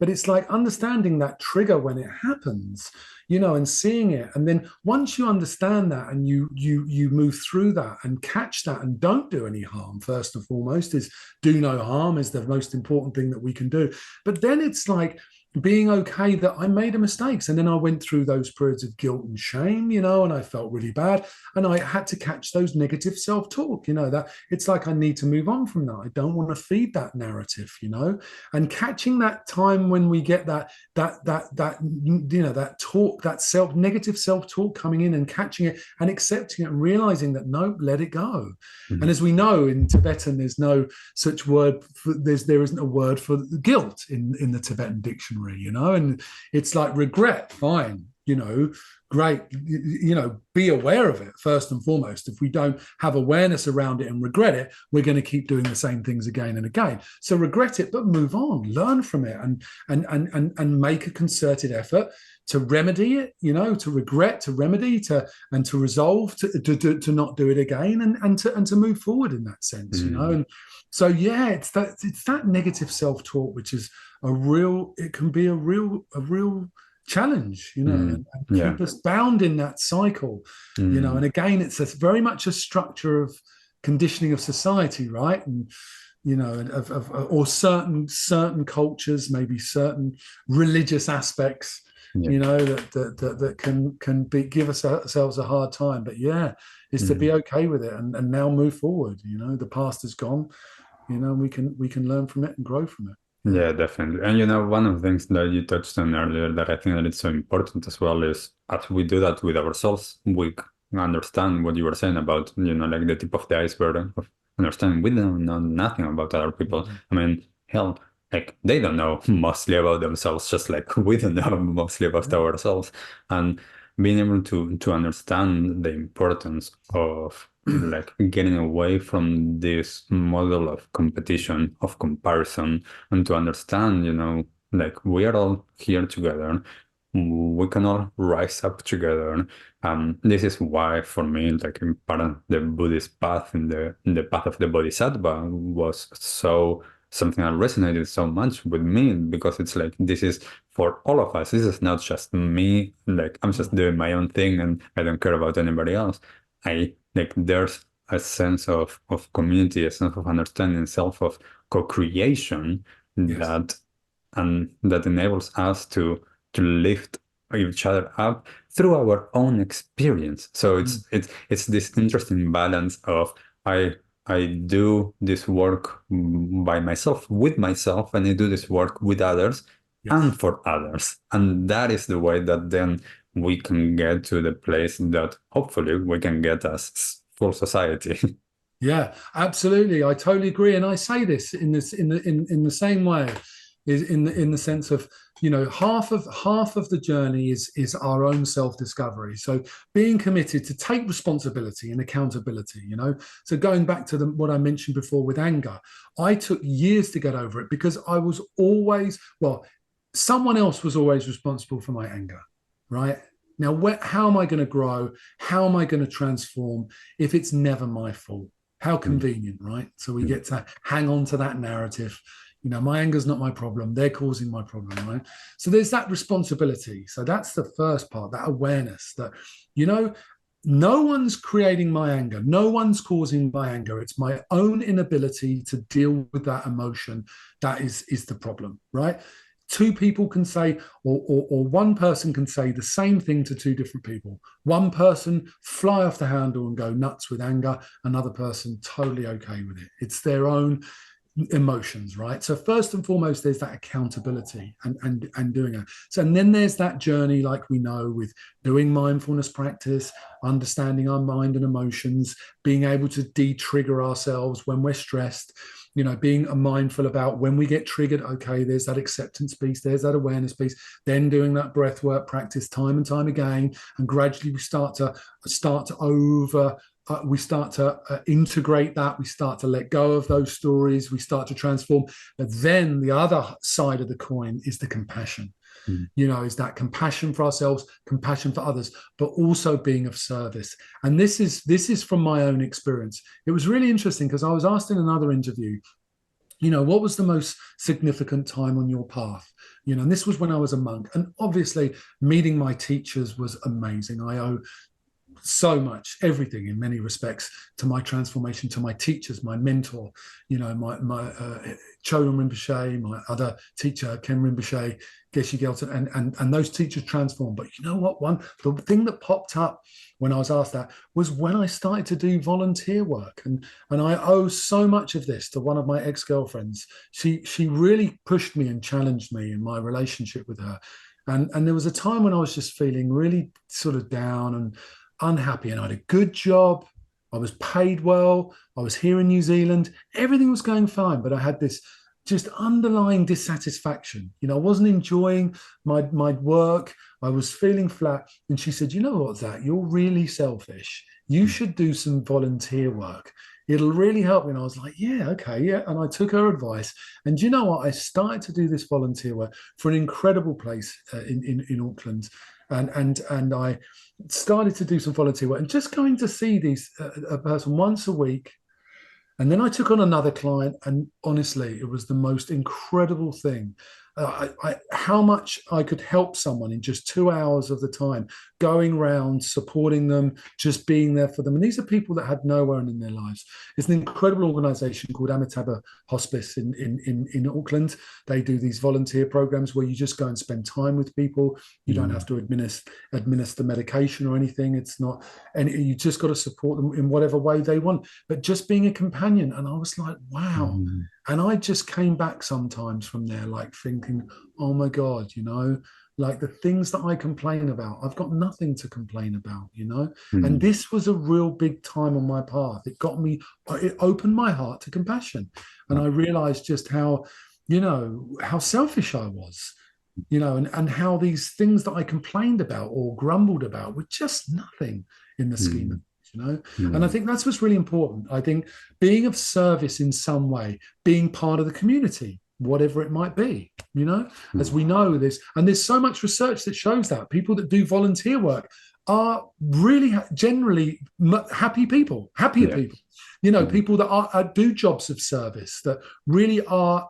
But it's like understanding that trigger when it happens, and seeing it. And then once you understand that and you move through that and catch that and don't do any harm, first and foremost, is do no harm is the most important thing that we can do. But then it's like being okay that I made a mistakes. And then I went through those periods of guilt and shame, and I felt really bad. And I had to catch those negative self-talk, that it's like I need to move on from that. I don't want to feed that narrative, and catching that time when we get that talk, that negative self-talk coming in and catching it and accepting it and realizing that no, let it go. And as we know in Tibetan, there's no such word there isn't a word for guilt in the Tibetan dictionary, and it's like regret, fine, great, be aware of it first and foremost. If we don't have awareness around it and regret it, we're going to keep doing the same things again and again. So regret it, but move on, learn from it, and make a concerted effort to remedy it, to regret, to remedy, to resolve, to not do it again, and to move forward in that sense, And so yeah, it's that negative self-talk which is it can be a real challenge, and Yeah. keep us bound in that cycle, And again, it's very much a structure of conditioning of society, right? And or certain cultures, maybe certain religious aspects, that can give ourselves a hard time. But yeah, is to be okay with it and now move forward. The past is gone. We can learn from it and grow from it. Yeah. Yeah, definitely. And one of the things that you touched on earlier that I think that it's so important as well is as we do that with ourselves, we understand what you were saying about, like the tip of the iceberg of understanding we don't know nothing about other people. I mean, hell, like they don't know mostly about themselves, just like we don't know mostly about ourselves. And being able to understand the importance of like getting away from this model of competition, of comparison, and to understand, like we are all here together. We can all rise up together. This is why, for me, like in part of the Buddhist path, in the path of the Bodhisattva, was so something that resonated so much with me, because it's like this is for all of us. This is not just me. Like I'm just doing my own thing and I don't care about anybody else. I like there's a sense of community, a sense of understanding, self of co-creation Yes. that enables us to lift each other up through our own experience. So Mm. it's this interesting balance of I do this work by myself, with myself, and I do this work with others Yes. and for others. And that is the way that then we can get to the place that hopefully we can get as full society. Yeah, absolutely. I totally agree. And I say this in the same way, is in the sense of, half of the journey is our own self-discovery. So being committed to take responsibility and accountability, So going back to what I mentioned before with anger, I took years to get over it because I was always, well, someone else was always responsible for my anger, right? Now, how am I going to grow? How am I going to transform if it's never my fault? How convenient, right? So we get to hang on to that narrative. My anger's not my problem. They're causing my problem, right? So there's that responsibility. So that's the first part, that awareness that, no one's creating my anger. No one's causing my anger. It's my own inability to deal with that emotion that is the problem, right? Two people can say, or one person can say the same thing to two different people. One person fly off the handle and go nuts with anger, another person totally okay with it. It's their own emotions, right? So first and foremost, there's that accountability and doing it. So, and then there's that journey, like we know, with doing mindfulness practice, understanding our mind and emotions, being able to de-trigger ourselves when we're stressed, being mindful about when we get triggered. Okay, there's that acceptance piece, there's that awareness piece, then doing that breath work practice time and time again, and gradually we start to integrate that. We start to let go of those stories. We start to transform. But then the other side of the coin is the compassion. Mm. Is that compassion for ourselves, compassion for others, but also being of service. And this is from my own experience. It was really interesting because I was asked in another interview, what was the most significant time on your path? And this was when I was a monk. And obviously, meeting my teachers was amazing. I owe so much, everything in many respects, to my transformation, to my teachers, my mentor, my Cholan Rinpoche, my other teacher, Ken Rinpoche, Geshe Gelton, and those teachers transformed. But you know what? The thing that popped up when I was asked that was when I started to do volunteer work. And I owe so much of this to one of my ex-girlfriends. She really pushed me and challenged me in my relationship with her. And there was a time when I was just feeling really sort of down and unhappy, and I had a good job. I was paid well. I was here in New Zealand. Everything was going fine, but I had this just underlying dissatisfaction. I wasn't enjoying my work. I was feeling flat. And she said, "You know what, Zac? You're really selfish. You should do some volunteer work. It'll really help me." And I was like, "Yeah, okay, yeah." And I took her advice. And you know what? I started to do this volunteer work for an incredible place in Auckland. And I started to do some volunteer work and just going to see a person once a week. And then I took on another client, and honestly, it was the most incredible thing. How much I could help someone in just 2 hours of the time, going around, supporting them, just being there for them. And these are people that had nowhere in their lives. It's an incredible organization called Amitabha Hospice in Auckland. They do these volunteer programs where you just go and spend time with people. You don't have to administer medication or anything. It's not, and you just got to support them in whatever way they want. But just being a companion. And I was like, wow. Mm. And I just came back sometimes from there, like thinking, oh my God, like the things that I complain about, I've got nothing to complain about, And Mm. this was a real big time on my path. It opened my heart to compassion. And I realized just how how selfish I was, and how these things that I complained about or grumbled about were just nothing in the scheme of things. And I think that's what's really important. I think being of service in some way, being part of the community, whatever it might be, as we know this, and there's so much research that shows that people that do volunteer work are really generally happier people, people that do jobs of service, that really are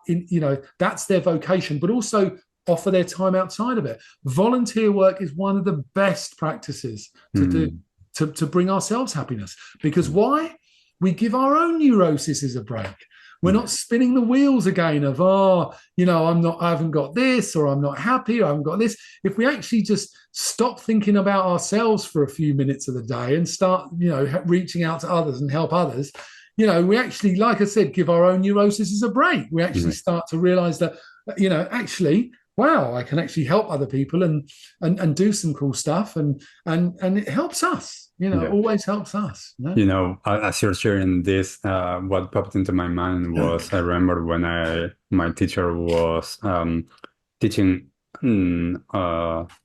that's their vocation, but also offer their time outside of it. Volunteer work is one of the best practices to do to bring ourselves happiness, because why? We give our own neuroses a break. We're not spinning the wheels again of, I haven't got this, or I'm not happy, or I haven't got this. If we actually just stop thinking about ourselves for a few minutes of the day and start, reaching out to others and help others, we actually, like I said, give our own neuroses a break. We actually start to realize that, actually, wow, I can actually help other people and do some cool stuff, and it helps us. Always helps us. As you're sharing this, what popped into my mind was, I remember when my teacher was teaching the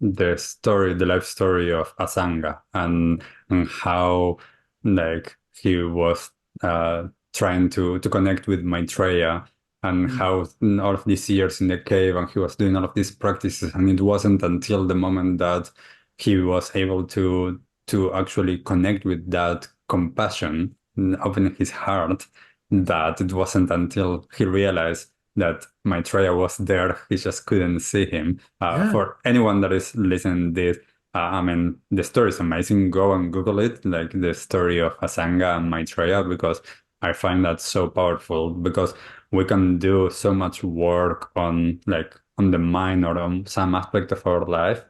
life story of Asanga, and how like he was trying to connect with Maitreya, and how all of these years in the cave, and he was doing all of these practices, and it wasn't until the moment that he was able to actually connect with that compassion, opening his heart, that it wasn't until he realized that Maitreya was there, he just couldn't see him. For anyone that is listening to this, the story is amazing. Go and Google it, like the story of Asanga and Maitreya, because I find that so powerful, because we can do so much work on the mind or on some aspect of our life,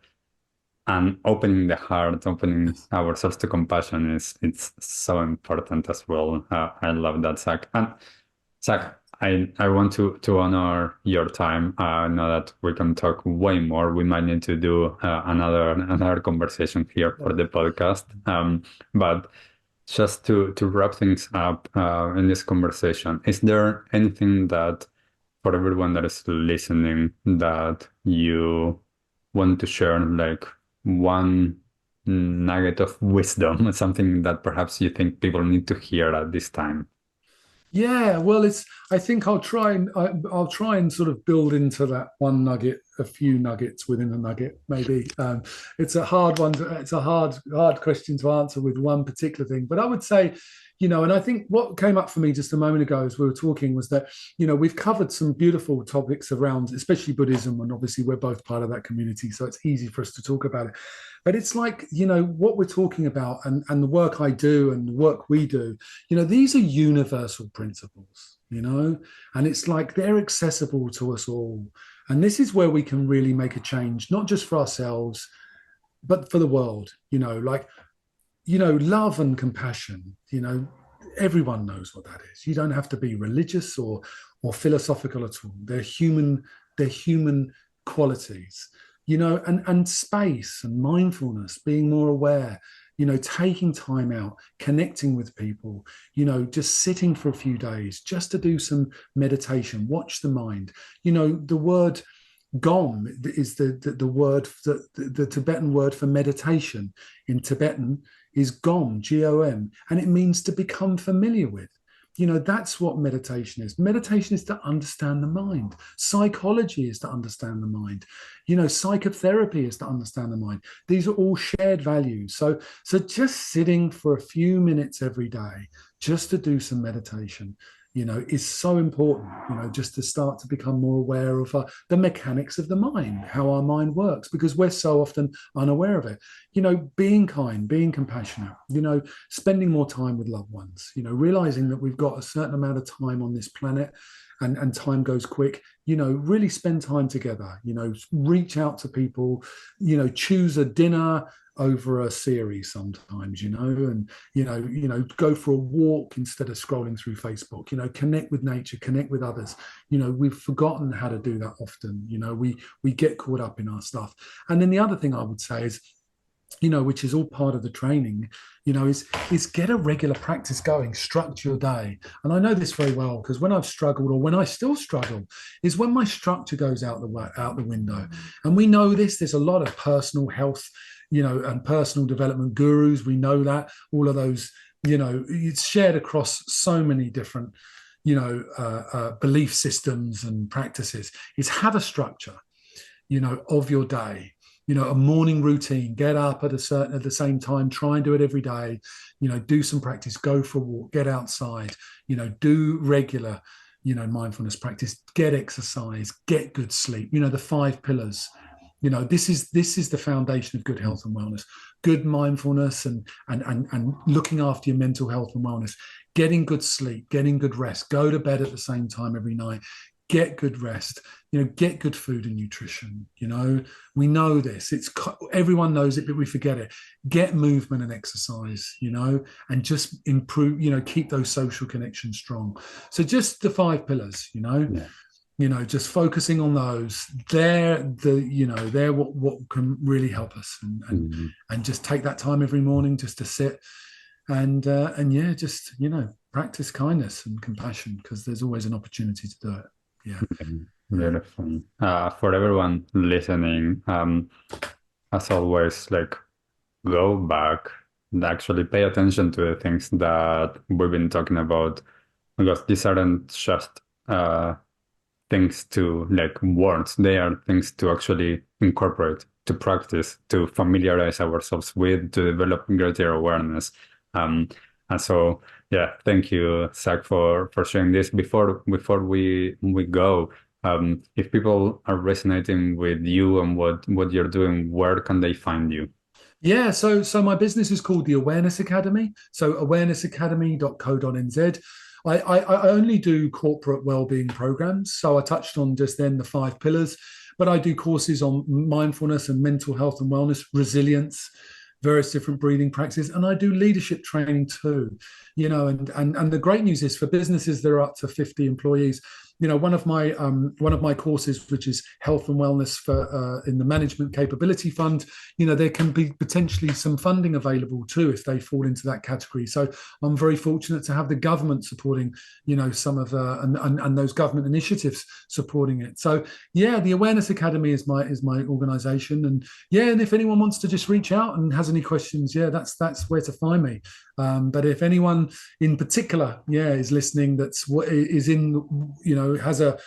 and opening the heart, opening ourselves to compassion it's so important as well. I love that, Zac. And Zac, I want to honor your time. I know that we can talk way more. We might need to do another conversation here for the podcast. But just to wrap things up in this conversation, is there anything that, for everyone that is listening, that you want to share, like one nugget of wisdom, something that perhaps you think people need to hear at this time? Yeah, well, I think I'll try and sort of build into that one nugget, a few nuggets within a nugget, maybe. It's a hard one. It's a hard question to answer with one particular thing. But I would say, and I think what came up for me just a moment ago as we were talking was that, we've covered some beautiful topics around, especially Buddhism, and obviously we're both part of that community, so it's easy for us to talk about it. But it's like, what we're talking about, and the work I do and the work we do, these are universal principles, and it's like they're accessible to us all. And this is where we can really make a change, not just for ourselves, but for the world, love and compassion, everyone knows what that is. You don't have to be religious or philosophical at all. They're human qualities. And space and mindfulness, being more aware, taking time out, connecting with people, just sitting for a few days just to do some meditation, watch the mind. The word Gom is the word, the Tibetan word for meditation in Tibetan is Gom, Gom, and it means to become familiar with. That's what meditation is. Meditation is to understand the mind. Psychology is to understand the mind. Psychotherapy is to understand the mind. These are all shared values. So just sitting for a few minutes every day, just to do some meditation, is so important, just to start to become more aware of the mechanics of the mind, how our mind works, because we're so often unaware of it. Being kind, being compassionate, spending more time with loved ones, realizing that we've got a certain amount of time on this planet, and time goes quick. Really spend time together, reach out to people, choose a dinner over a series sometimes, and go for a walk instead of scrolling through Facebook, connect with nature, connect with others. We've forgotten how to do that often. We get caught up in our stuff. And then the other thing I would say is, which is all part of the training, is get a regular practice going, structure your day. And I know this very well because when I've struggled, or when I still struggle, is when my structure goes out the window. And we know this, there's a lot of personal health, and personal development gurus. We know that all of those, it's shared across so many different, belief systems and practices, is have a structure, of your day. A morning routine, get up at the same time, try and do it every day, do some practice, go for a walk, get outside, do regular, mindfulness practice, get exercise, get good sleep, the 5 pillars. This is the foundation of good health and wellness, good mindfulness and looking after your mental health and wellness, getting good sleep, getting good rest, go to bed at the same time every night, get good rest, get good food and nutrition. We know this, everyone knows it, but we forget it. Get movement and exercise, and just improve, keep those social connections strong. So just the 5 pillars, just focusing on those, they're what can really help us, and just take that time every morning just to sit and just practice kindness and compassion, because there's always an opportunity to do it. Yeah. Beautiful. For everyone listening, as always, go back and actually pay attention to the things that we've been talking about, because these aren't just things to words. They are things to actually incorporate, to practice, to familiarize ourselves with, to develop greater awareness. And so, yeah, thank you, Zac, for sharing this. Before we go, if people are resonating with you and what you're doing, where can they find you? Yeah, so my business is called the Awareness Academy. So awarenessacademy.co.nz. I only do corporate wellbeing programs. So I touched on just then the 5 pillars, but I do courses on mindfulness and mental health and wellness, resilience, various different breathing practices, and I do leadership training too. And the great news is for businesses that are up to 50 employees, one of my courses, which is health and wellness for in the management capability fund, there can be potentially some funding available too if they fall into that category. So I'm very fortunate to have the government supporting, some of and those government initiatives supporting it. So yeah, the Awareness Academy is my organization, and if anyone wants to just reach out and has any questions, that's where to find me. But if anyone in particular, is listening, is in, has a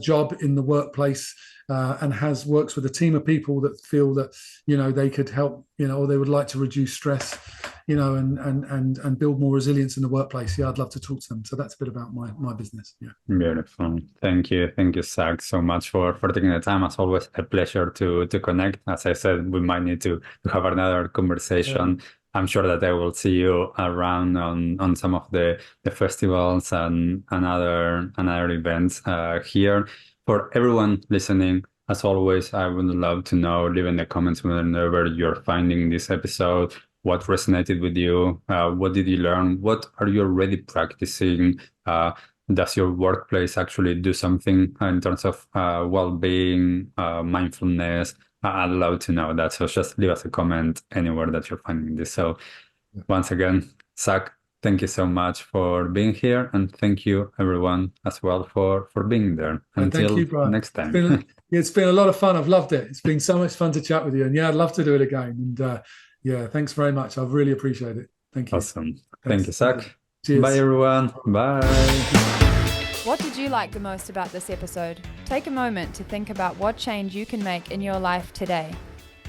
job in the workplace and works with a team of people that feel that they could help, or they would like to reduce stress, and build more resilience in the workplace, I'd love to talk to them. So that's a bit about my business. Beautiful. Thank you, Zac, so much for taking the time. As always, a pleasure to connect. As I said, we might need to have another conversation. I'm sure that I will see you around on some of the festivals and other events here. For everyone listening, as always, I would love to know, leave in the comments whenever you're finding this episode, what resonated with you, what did you learn, what are you already practicing, does your workplace actually do something in terms of well-being, mindfulness? I'd love to know that. So just leave us a comment anywhere that you're finding this. So once again, Zac, thank you so much for being here. And thank you, everyone, as well, for being there. Until thank you, Brian. Next time. It's been a lot of fun. I've loved it. It's been so much fun to chat with you. And I'd love to do it again. And thanks very much. I really appreciate it. Thank you. Awesome. Thank you, Zac. Cheers. Bye, everyone. Bye. What did you like the most about this episode? Take a moment to think about what change you can make in your life today.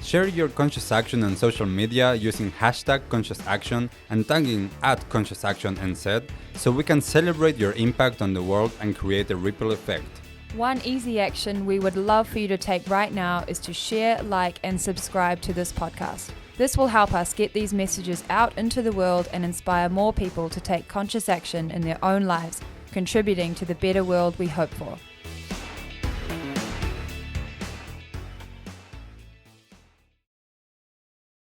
Share your conscious action on social media using #ConsciousAction and tagging @ConsciousActionNZ so we can celebrate your impact on the world and create a ripple effect. One easy action we would love for you to take right now is to share, like, and subscribe to this podcast. This will help us get these messages out into the world and inspire more people to take conscious action in their own lives, contributing to the better world we hope for.